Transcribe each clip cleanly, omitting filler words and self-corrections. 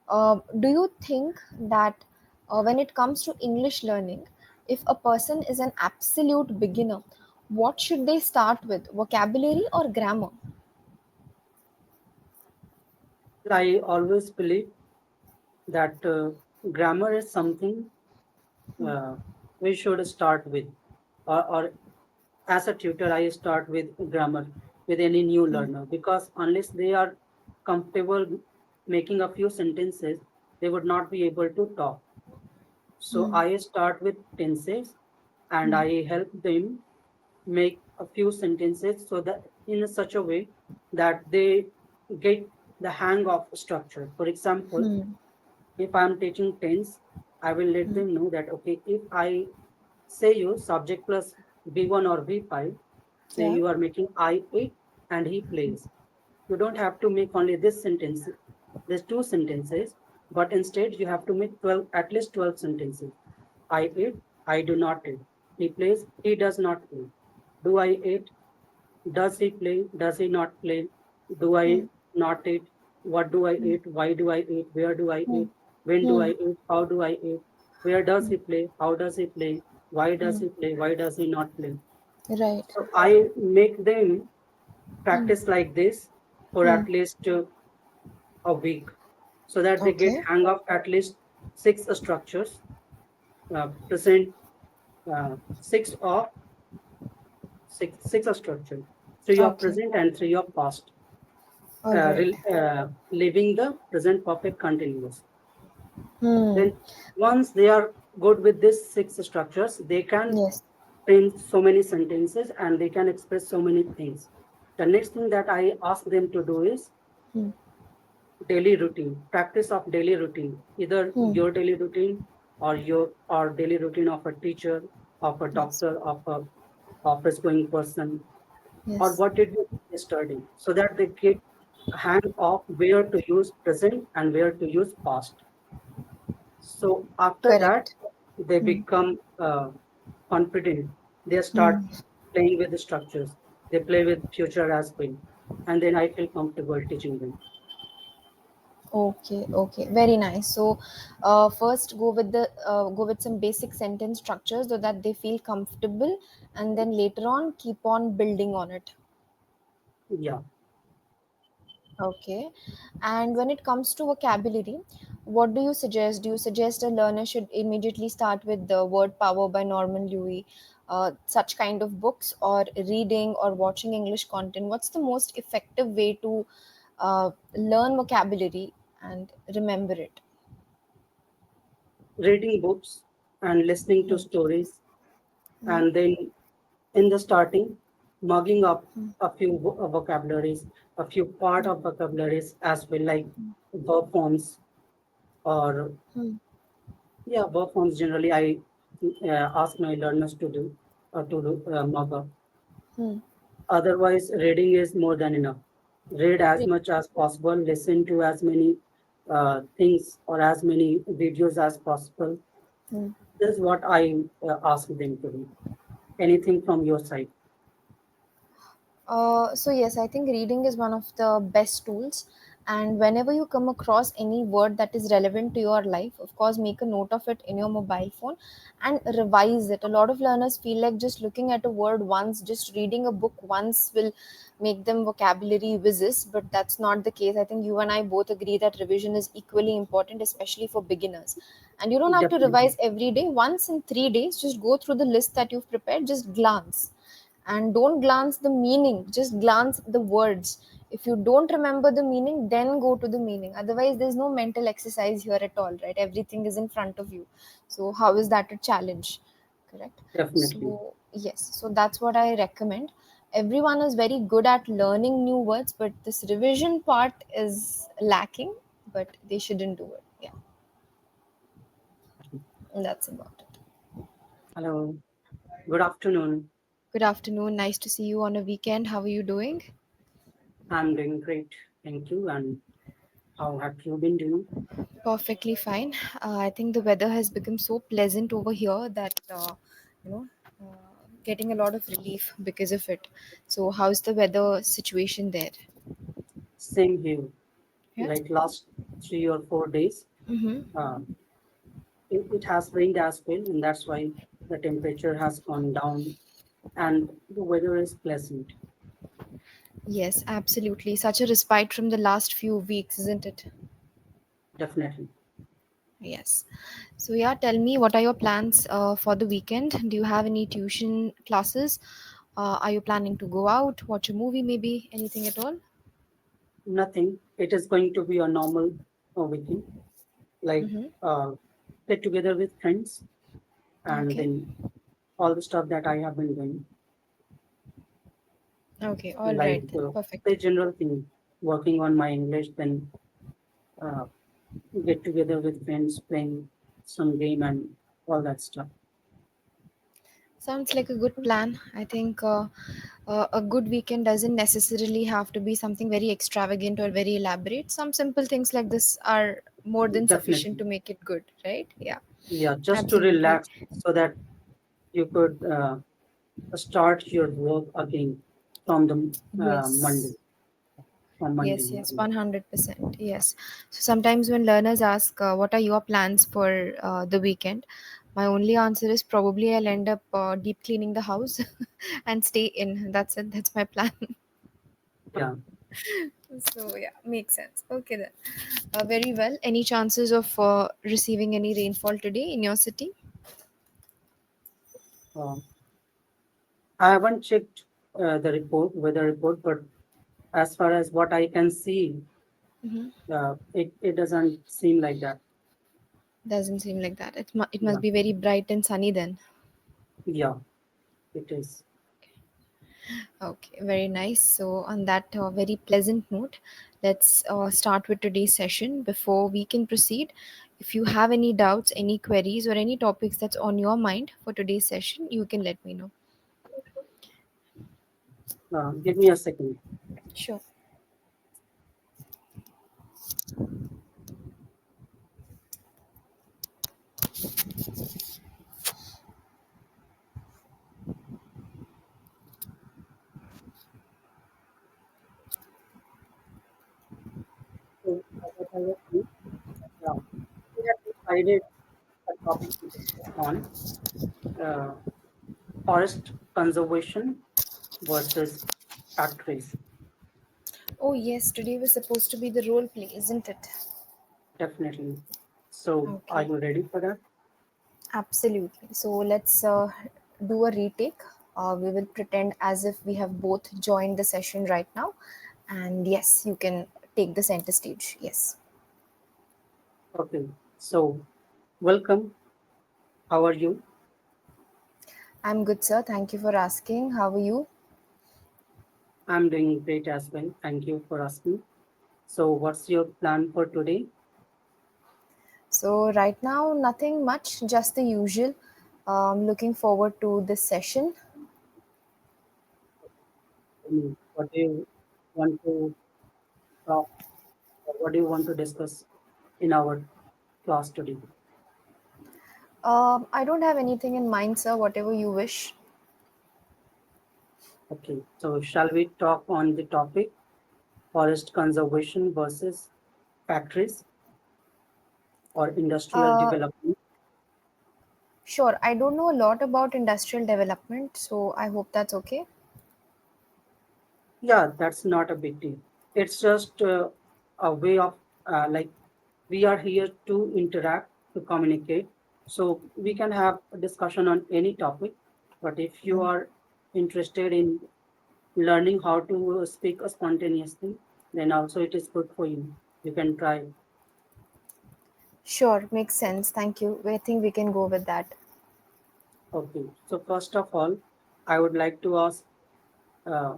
Do you think that when it comes to English learning, if a person is an absolute beginner, what should they start with, vocabulary or grammar? I always believe that grammar is something uh, we should start with, or as a tutor, I start with grammar with any new learner because unless they are comfortable making a few sentences, they would not be able to talk. So Hmm. I start with tenses and I help them make a few sentences so that in such a way that they get the hang of structure. For example, Hmm. if I'm teaching tense, I will let them know that okay, if I say you subject plus V1 or V5, say Yeah. you are making I eat and he plays. You don't have to make only this sentence, there's two sentences, but instead you have to make 12, at least 12 sentences. I eat, I do not eat. He plays, he does not play. Do I eat? Does he play? Does he not play? Do I Hmm. not eat? What do I Hmm. eat? Why do I eat? Where do I Hmm. eat? When do I Hmm. eat? How do I eat? Where does he play? How does he play? Why does Hmm. he play? Why does he not play? Right. So I make them Hmm. practice like this for Hmm. at least a week so that they get Okay. hang of at least six structures, present, six of six of structure, three of Okay. present and three of past, All right. leaving the present perfect continuous. Hmm. Then once they are good with these six structures, they can Yes. print so many sentences and they can express so many things. The next thing that I ask them to do is Hmm. daily routine, practice of daily routine, either Hmm. your daily routine or your or daily routine of a teacher, of a Yes. doctor, of a office going person, or Yes. what did you do yesterday, so that they get a hang of where to use present and where to use past. So after that, Correct. they Hmm. become confident. They start Hmm. playing with the structures. They play with future as well, and then I feel comfortable teaching them. Okay, okay, very nice. So, first go with some basic sentence structures so that they feel comfortable, and then later on keep on building on it. Yeah, Okay, and when it comes to vocabulary, what do you suggest? Do you suggest a learner should immediately start with the Word Power by Norman Louis, such kind of books, or reading or watching English content? What's the most effective way to learn vocabulary and remember it? reading books and listening to stories, Hmm. and then in the starting, mugging up a few vocabularies, a few part of vocabularies as well, like verb forms or Hmm. yeah, verb forms. Generally, I ask my learners to do mug up. Hmm. Otherwise, reading is more than enough. Read as Great. much as possible. Listen to as many things or as many videos as possible. Hmm. This is what I ask them to do. Anything from your side? So yes, I think reading is one of the best tools. And whenever you come across any word that is relevant to your life, of course, make a note of it in your mobile phone and revise it. A lot of learners feel like just looking at a word once, just reading a book once will make them vocabulary whizzes, but that's not the case. I think you and I both agree that revision is equally important, especially for beginners. And you don't have to Definitely. revise every day. Once in 3 days, just go through the list that you've prepared, just glance and don't glance the meaning, just glance the words. If you don't remember the meaning, then go to the meaning. Otherwise there's no mental exercise here at all, right? Everything is in front of you, so how is that a challenge? Correct. Definitely. So yes, so that's what I recommend. Everyone is very good at learning new words, but this revision part is lacking, but they shouldn't do it. Yeah, that's about it. Hello. Good afternoon. Good afternoon, nice to see you on a weekend. How are you doing? I'm doing great. Thank you. And how have you been doing? Perfectly fine. I think the weather has become so pleasant over here that, you know, getting a lot of relief because of it. So, how's the weather situation there? Same here. Yeah. like last 3 or 4 days. Mm-hmm. Uh, it has rained as well, and that's why the temperature has gone down and the weather is pleasant. Yes, absolutely. Such a respite from the last few weeks, isn't it? Definitely. Yes. So yeah, tell me, what are your plans for the weekend? Do you have any tuition classes? Are you planning to go out, watch a movie, maybe anything at all? Nothing. It is going to be a normal weekend, like Mm-hmm. uh, get together with friends and Okay. then all the stuff that I have been doing, Okay. All like right then. the Perfect. general thing, working on my English, then uh, get together with friends, playing some game and all that stuff. Sounds like a good plan. I think a good weekend doesn't necessarily have to be something very extravagant or very elaborate. Some simple things like this are more than sufficient Definitely. to make it good, right? Yeah, Yeah, just to absolutely. relax so that you could start your work again from the Monday, Yes. from Monday Yes, yes, morning. 100%. Yes. So sometimes when learners ask, what are your plans for the weekend? My only answer is probably I'll end up deep cleaning the house and stay in. That's it. That's my plan. Yeah. So, yeah, makes sense. Okay, then. Very well. Any chances of receiving any rainfall today in your city? Uh, I haven't checked the report, weather report, but as far as what I can see, Hmm. it doesn't seem like that. Doesn't seem like that. It Yeah. must be very bright and sunny then. Yeah, it is. Okay, very nice. So, on that very pleasant note, let's start with today's session. Before we can proceed, if you have any doubts, any queries, or any topics that's on your mind for today's session, you can let me know. Give me a second. Sure. So, what I was saying, yeah, we have decided a topic to discuss on uh, forest conservation versus factories. Oh, yes, today was supposed to be the role play, isn't it? Definitely. So, are Okay, you ready for that? absolutely. So, let's do a retake. We will pretend as if we have both joined the session right now. And yes, you can take the center stage. Yes. Okay. So, welcome. How are you? I'm good, sir. Thank you for asking. How are you? I'm doing great as well. Thank you for asking. So, what's your plan for today? So, right now, nothing much, just the usual. Looking forward to this session. What do you want to talk, or what do you want to discuss in our class today? I don't have anything in mind, sir, whatever you wish. Okay. So, shall we talk on the topic forest conservation versus factories or industrial Uh, development? sure, I don't know a lot about industrial development, so I hope that's okay. Yeah, that's not a big deal. It's just a way of like we are here to interact, to communicate. So we can have a discussion on any topic. But if you Mm. are interested in learning how to speak spontaneously, then also it is good for you. You can try. Sure, makes sense. Thank you. I think we can go with that. Okay. So first of all, I would like to ask, uh,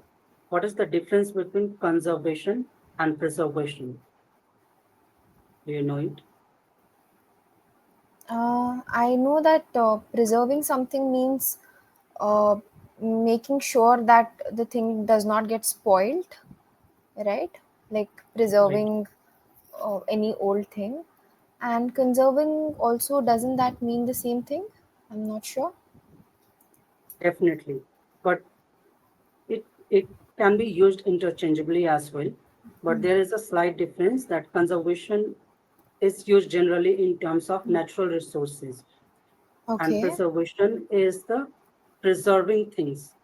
what is the difference between conservation and preservation? Do you know it? I know that preserving something means uh, making sure that the thing does not get spoiled, right? Like Right. preserving any old thing. And conserving also, doesn't that mean the same thing? I'm not sure. Definitely. But it can be used interchangeably as well. but there is a slight difference that conservation is used generally in terms of natural resources, and Okay. preservation is the preserving things.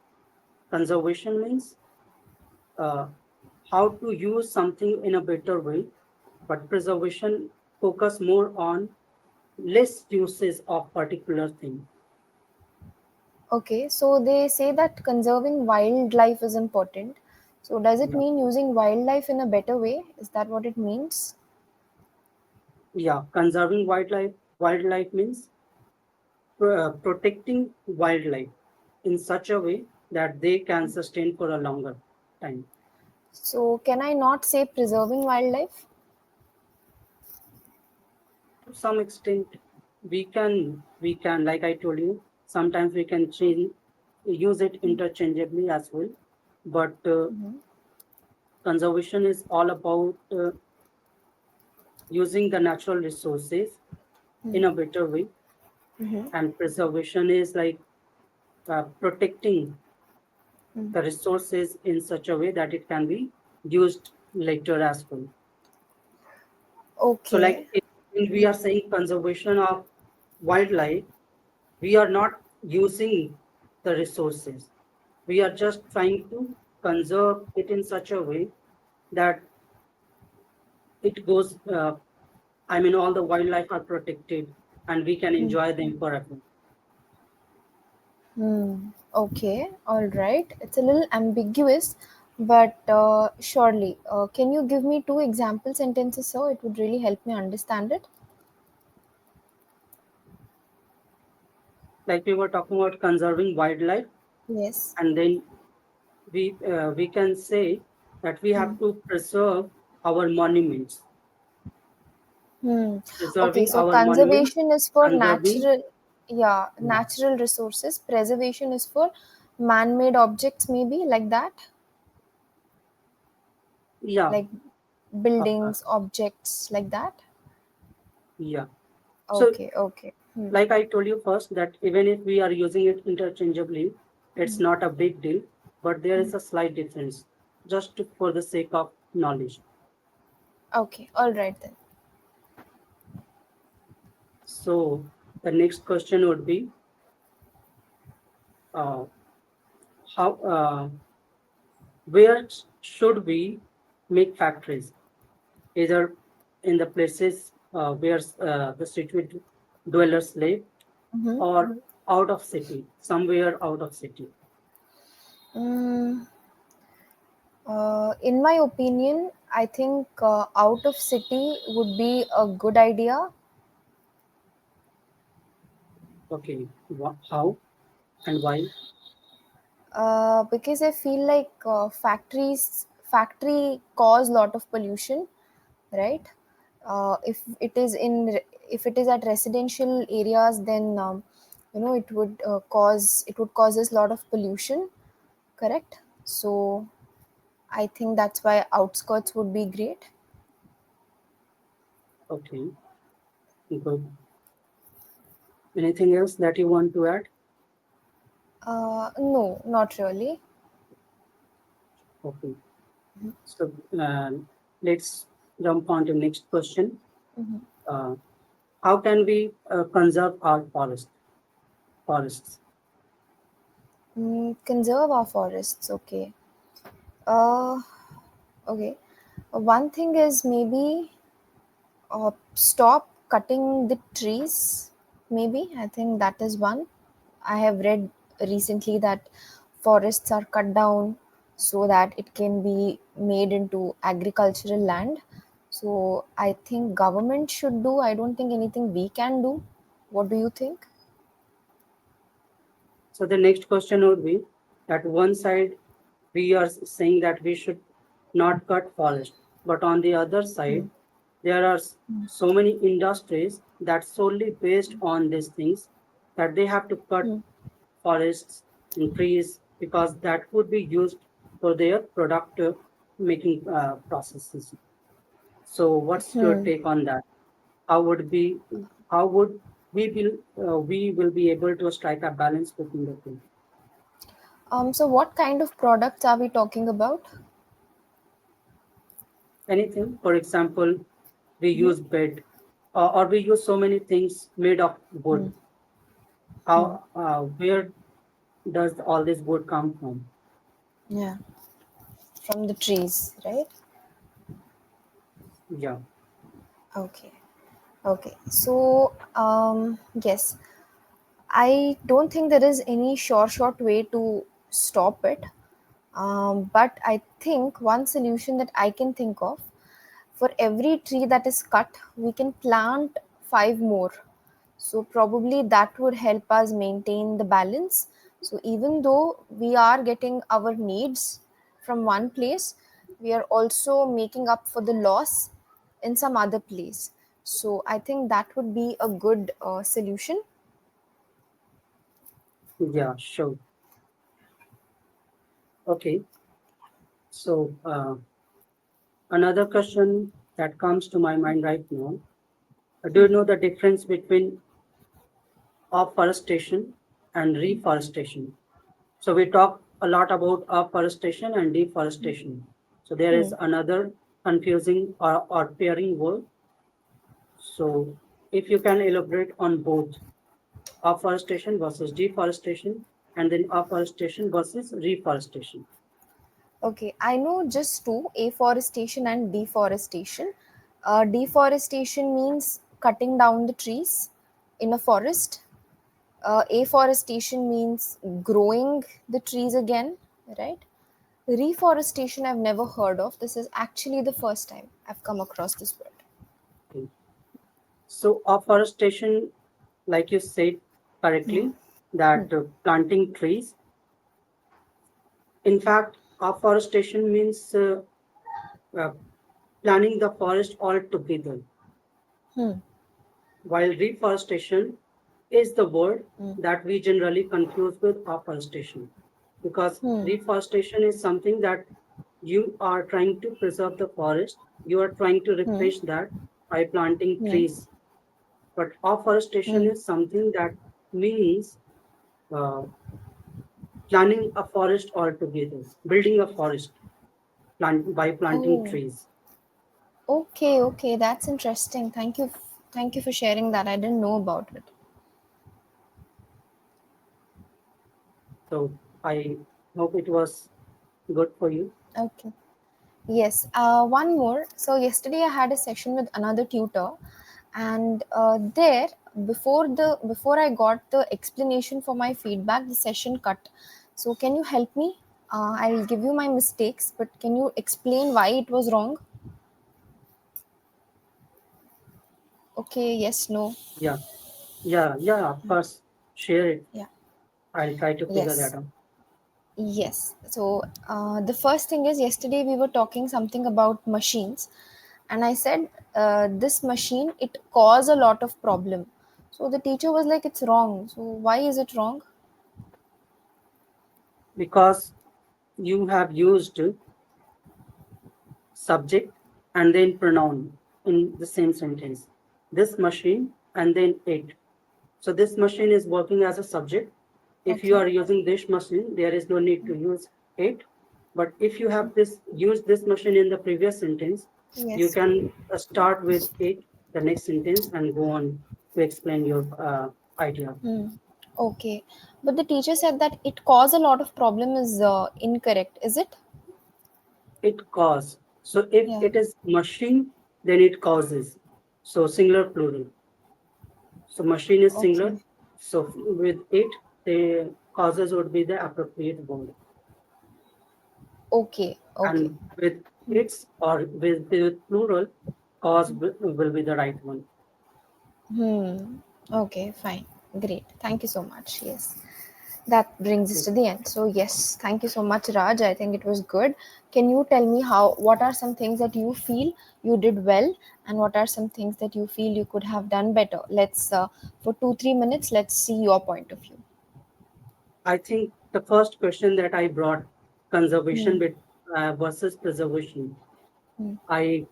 Conservation means uh, how to use something in a better way, but preservation focus more on less uses of particular thing. Okay. So they say that conserving wildlife is important. So does it Yeah, mean using wildlife in a better way? Is that what it means? yeah. Conserving wildlife means protecting wildlife in such a way that they can sustain for a longer time. So can I not say preserving wildlife? To some extent, we can, like I told you, sometimes we can change use it interchangeably as well. But conservation is all about using the natural resources in a better way, and preservation is like protecting the resources in such a way that it can be used later as well. So, like Okay. when we are saying conservation of wildlife, we are not using the resources. We are just trying to conserve it in such a way that it goes, I mean, all the wildlife are protected and we can enjoy them forever. Hmm. Okay. All right. It's a little ambiguous, but surely. Can you give me two example sentences, sir? It would really help me understand it. Like we were talking about conserving wildlife, Yes. and then we can say that we Hmm. have to preserve our monuments. Hmm. Okay. Preserving So our monuments, conservation is for conserving, natural, yeah, yeah, natural resources. Preservation is for man-made objects, maybe like that, yeah, like of buildings, course, objects like that. yeah. So, Okay. Okay. Hmm. like I told you first, that even if we are using it interchangeably, it's not a big deal, but there is a slight difference, for the sake of knowledge. Okay. All right then. So, the next question would be, uh, how, where should we make factories? Either in the places where the city dwellers live, or out of city, somewhere out of city. Mm, in my opinion, I think out of city would be a good idea, Okay, how and why? because I feel like factory cause lot of pollution, right? If it is if it is at residential areas, then it would cause us lot of pollution, correct? So I think that's why outskirts would be great. Okay, good. Anything else that you want to add? No, not really. Okay, so let's jump on to next question. Uh, how can we conserve our forests? Conserve our forests. Okay. Uh, okay. One thing is maybe stop cutting the trees. Maybe I think that is one. I have read recently that forests are cut down so that it can be made into agricultural land. So I think government should do. I don't think anything we can do. What do you think? So the next question would be that one side we are saying that we should not cut forest, but on the other side there are so many industries that solely based on these things that they have to cut Hmm. forests and trees because that would be used for their product making processes. So what's your Hmm. take on that? How would be how would we will be able to strike a balance between the two? So what kind of products are we talking about? anything. For example, we Hmm. use bed, or we use so many things made of Hmm. wood. Hmm. How, where does all this wood come from? Yeah, from the trees, right? Yeah, Okay. Okay. So, yes, I don't think there is any short way to stop it. But I think one solution that I can think of, for every tree that is cut, we can plant five more. So probably that would help us maintain the balance. So even though we are getting our needs from one place, we are also making up for the loss in some other place. So I think that would be a good solution. yeah, sure. Okay, so another question that comes to my mind right now: do you know the difference between afforestation and reforestation? So we talk a lot about afforestation and deforestation. So there Hmm. is another confusing or pairing word. So if you can elaborate on both afforestation versus deforestation, and then afforestation versus reforestation. Okay, I know just two, afforestation and deforestation. Deforestation means cutting down the trees in a forest. Afforestation means growing the trees again, right? Reforestation I've never heard of. This is actually the first time I've come across this word. Okay. So afforestation, like you said correctly, Hmm. that planting trees. In fact, afforestation means uh, planting the forest altogether, Hmm. while reforestation is the word Hmm. that we generally confuse with afforestation, because Hmm. reforestation is something that you are trying to preserve the forest, you are trying to Hmm. refresh that by planting Hmm. trees. But afforestation Hmm. is something that means uh, planting a forest altogether, building a forest by planting Oh, trees. okay, okay. That's interesting. Thank you. Thank you for sharing that. I didn't know about it. So I hope it was good for you. Okay. Yes, one more. So yesterday I had a session with another tutor, and there before I got the explanation for my feedback, the session cut. So can you help me? I'll give you my mistakes, but can you explain why it was wrong? Okay, yes, no, Yeah, yeah, of course. Share it. yeah, I'll try to figure that yes. out. Yes. So the first thing is yesterday we were talking something about machines, and I said this machine it cause a lot of problem. So the teacher was like, "It's wrong." So why is it wrong? Because you have used subject and then pronoun in the same sentence. This machine and then it. So this machine is working as a subject. If you Okay. are using this machine, there is no need to use it. But if you have this use this machine in the previous sentence, you Yes. can start with it, the next sentence, and go on to explain your idea. Hmm. Okay. But the teacher said that it cause a lot of problem is incorrect. Is it? It cause. So if Yeah. it is machine, then it causes. So singular plural. So machine is singular. Okay. So with it, the causes would be the appropriate word. Okay. Okay. And with its or with plural, cause will be the right one. Hmm. Okay. Fine. Great. Thank you so much. Yes. That brings us to the end. So yes, thank you so much, Raj. I think it was good. Can you tell me what are some things that you feel you did well, and what are some things that you feel you could have done better? Let's for 2 3 minutes. Let's see your point of view. I think the first question that I brought, Hmm. conservation with versus preservation, Hmm. I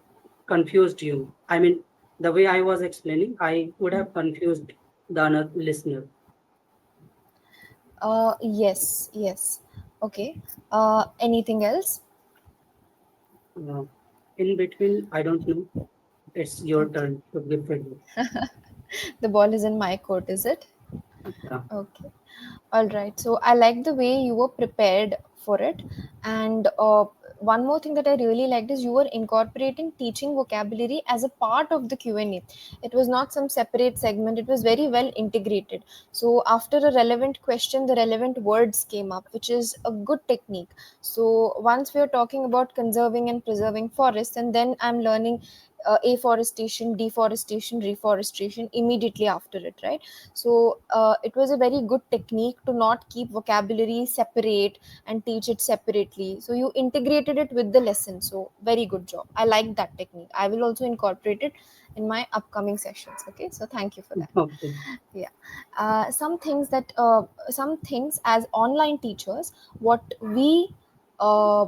confused you. I mean, the way I was explaining, I would have confused the other listener. Yes, yes. Okay. Anything else? No. In between, I don't know. It's your Okay. turn to give feedback. The ball is in my court, is it? Yeah. Okay. All right. So I like the way you were prepared for it. And one more thing that I really liked is you were incorporating teaching vocabulary as a part of the Q&A. It was not some separate segment. It was very well integrated. So after a relevant question, the relevant words came up, which is a good technique. So once we are talking about conserving and preserving forests, and then I'm learning afforestation, deforestation, reforestation immediately after it, right? So it was a very good technique to not keep vocabulary separate and teach it separately. So you integrated it with the lesson. So very good job. I like that technique. I will also incorporate it in my upcoming sessions. Okay, so thank you for that. Okay. Yeah. Some things as online teachers, what we uh,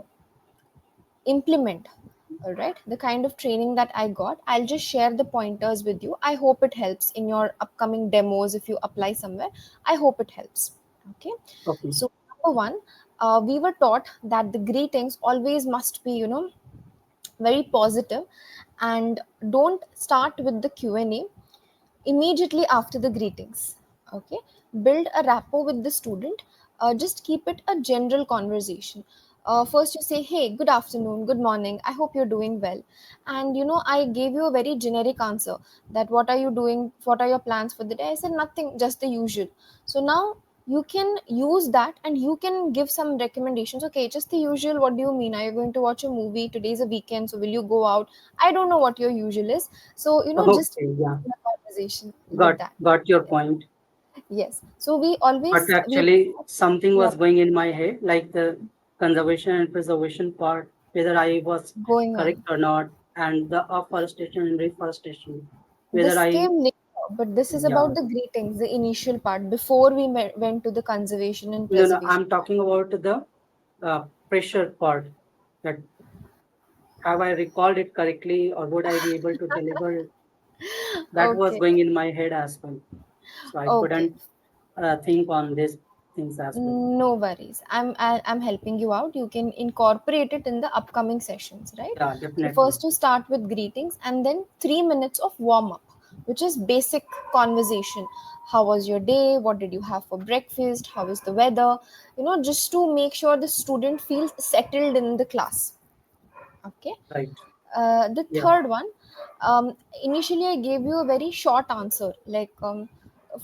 implement, all right, the kind of training that I got, I'll just share the pointers with you. I hope it helps in your upcoming demos if you apply somewhere. I hope it helps. Okay. Okay. So number one, we were taught that the greetings always must be, very positive, and don't start with the Q&A immediately after the greetings. Okay. Build a rapport with the student. Just keep it a general conversation. First you say, hey, good afternoon, good morning, I hope you're doing well. And I gave you a very generic answer, that what are you doing, what are your plans for the day. I said nothing, just the usual. So now you can use that and you can give some recommendations. Okay, just the usual, what do you mean, are you going to watch a movie, today's a weekend, so will you go out? I don't know what your usual is. So just Okay. Yeah. the conversation with Got that. got your point. Yes. So we But always we actually, something yeah was going in my head, like the conservation and preservation part, whether I was going correct on. or not, and the afforestation and reforestation, whether This I, came later, but this is yeah, about the greetings, the initial part before we went to the conservation and no, preservation. I'm talking about the pressure part. That have I recalled it correctly, or would I be able to deliver it? That was Okay. going in my head as well. So I Okay. couldn't think on these things as well. No worries. I'm helping you out. You can incorporate it in the upcoming sessions, right? Yeah, So definitely. first you start with greetings and then 3 minutes of warm up, which is basic conversation. How was your day? What did you have for breakfast? How is the weather? Just to make sure the student feels settled in the class. Okay. Right. The Yeah. third one, um, initially I gave you a very short answer, like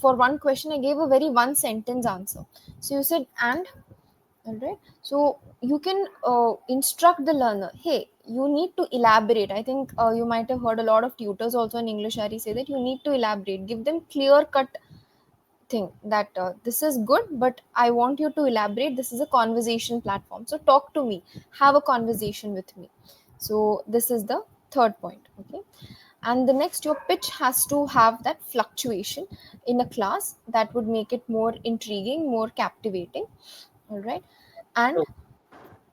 for one question I gave a very one sentence answer. So you said and, all right. So you can instruct the learner, hey, you need to elaborate. I think you might have heard a lot of tutors also in English Ari say that you need to elaborate, give them clear cut thing, that this is good, but I want you to elaborate. This is a conversation platform, so talk to me, have a conversation with me. So this is the third point. Okay. And the next, your pitch has to have that fluctuation in a class that would make it more intriguing, more captivating. All right. And So,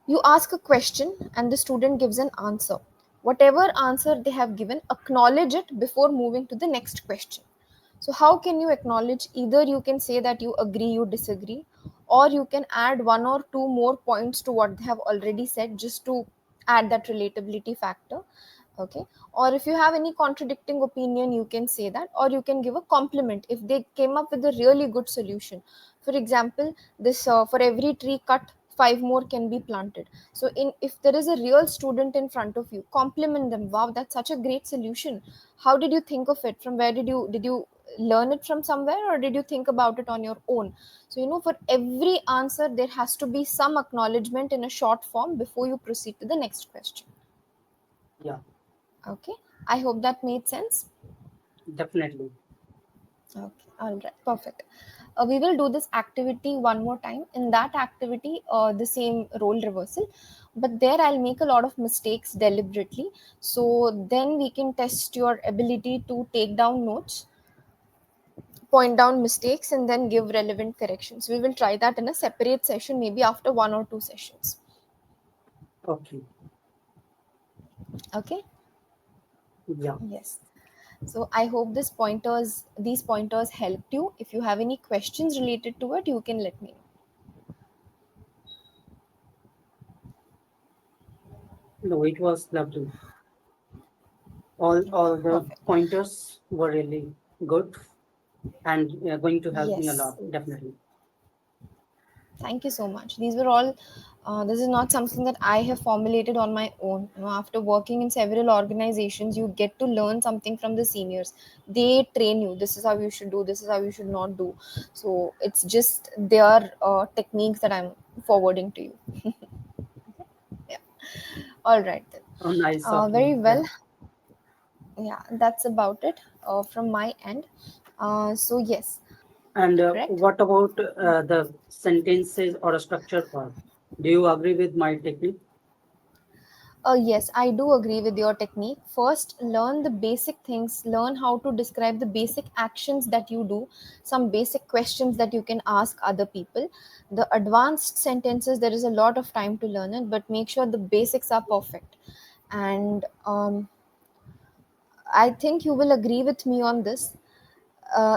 you ask a question and the student gives an answer. Whatever answer they have given, acknowledge it before moving to the next question. So, how can you acknowledge? Either you can say that you agree, you disagree, or you can add one or two more points to what they have already said just to add that relatability factor. Okay. Or if you have any contradicting opinion, you can say that, or you can give a compliment if they came up with a really good solution. For example, this for every tree cut, five more can be planted. So in if there is a real student in front of you, compliment them. Wow, that's such a great solution. How did you think of it? From where did you learn it from somewhere, or did you think about it on your own? So for every answer there has to be some acknowledgement in a short form before you proceed to the next question. yeah, Okay, I hope that made sense. definitely. Okay, all right, perfect. We will do this activity one more time. In that activity, the same role reversal, but there I'll make a lot of mistakes deliberately. So then we can test your ability to take down notes, point down mistakes, and then give relevant corrections. We will try that in a separate session, maybe after one or two sessions. Okay. Okay. Yeah. Yes. So I hope these pointers helped you. If you have any questions related to it, you can let me know. No, it was lovely. All the Perfect. pointers were really good and going to help me a Yes. lot, definitely. Thank you so much. These were all. This is not something that I have formulated on my own. After working in several organizations, you get to learn something from the seniors. They train you. This is how you should do. This is how you should not do. So it's just their techniques that I'm forwarding to you. Yeah. All right then. Oh, nice of Very you. Yeah. well. Yeah, that's about it from my end. So yes, And correct. what about the sentences or a structure part? Do you agree with my technique? Yes, I do agree with your technique. First, learn the basic things, learn how to describe the basic actions that you do, some basic questions that you can ask other people. The advanced sentences, there is a lot of time to learn it, but make sure the basics are perfect. And I think you will agree with me on this.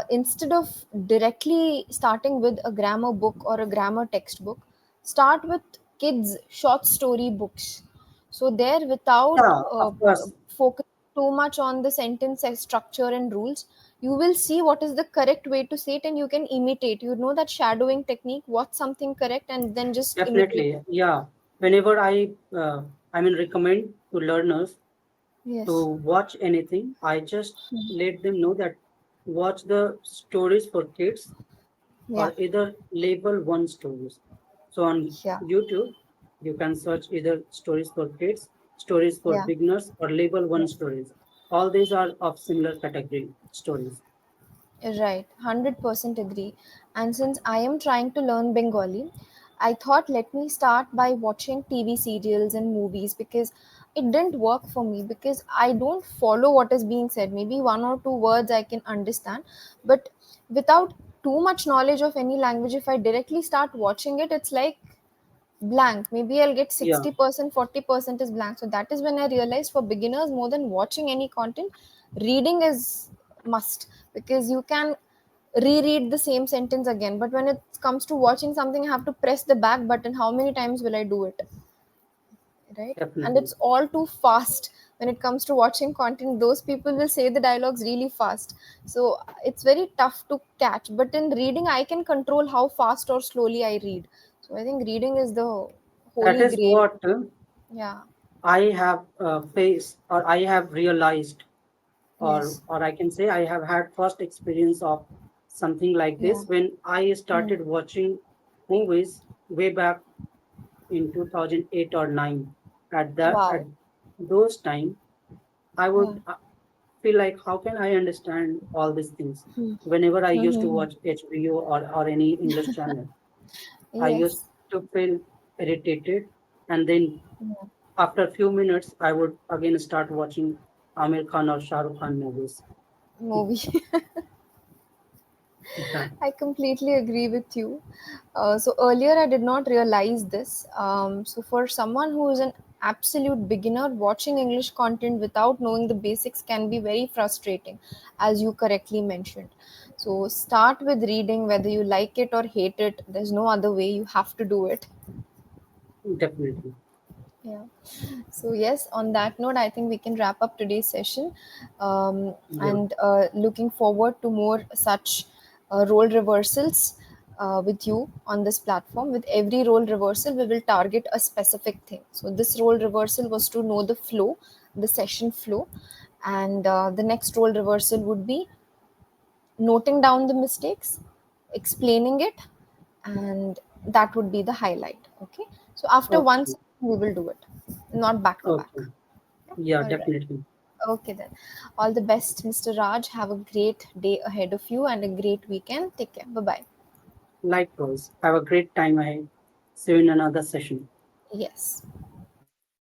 Instead of directly starting with a grammar book or a grammar textbook, start with kids' short story books. So, there, without Yeah, of course. focus too much on the sentence structure and rules, you will see what is the correct way to say it and you can imitate. You know that shadowing technique, what's something correct, and then just imitate Definitely. it. Yeah. Whenever I mean, recommend to learners to Yes. watch anything, I just let them know that watch the stories for kids Yeah. or either label one stories. So on Yeah. YouTube, you can search either stories for kids, stories for Yeah. beginners, or label one Yes. stories. All these are of similar category stories. Right, 100% agree. And since I am trying to learn Bengali, I thought let me start by watching TV serials and movies because it didn't work for me because I don't follow what is being said. Maybe one or two words I can understand, but without too much knowledge of any language, if I directly start watching it, it's like blank. Maybe I'll get Yeah, 60%, 40% is blank. So that is when I realized for beginners, more than watching any content, reading is must because you can reread the same sentence again. But when it comes to watching something, I have to press the back button. How many times will I do it? Right? And definitely. it's all too fast when it comes to watching content. Those people will say the dialogues really fast. So it's very tough to catch. But in reading, I can control how fast or slowly I read. So I think reading is the That holy is grail. what Yeah. I have faced or I have realized Yes. or I can say I have had first experience of something like Yeah. this when I Hmm. started watching movies way back in 2008 or 9. At Wow. those time, I Yeah. would feel like how can I understand all these things? Hmm. Whenever I used to Mm-hmm. watch HBO or any English channel, I used Yes. to feel irritated, and then Yeah. after a few minutes, I would again start watching Amir Khan or Shah Rukh Khan movies. Movie. Yeah, I completely agree with you. So earlier I did not realize this. So for someone who is an absolute beginner, watching English content without knowing the basics can be very frustrating, as you correctly mentioned. So start with reading, whether you like it or hate it. There's no other way. You have to do it. definitely. Yeah. So yes, on that note, I think we can wrap up today's session, Yeah, and looking forward to more such role reversals with you on this platform. With every role reversal, we will target a specific thing. So this role reversal was to know the flow, the session flow, and the next role reversal would be noting down the mistakes, explaining it, and that would be the highlight. Okay. So after one okay, session, we will do it, not back to back. okay. Yeah, All right. definitely. Okay then. All the best, Mr. Raj. Have a great day ahead of you and a great weekend. Take care. Bye bye. Likewise. Have a great time ahead. See you in another session. Yes.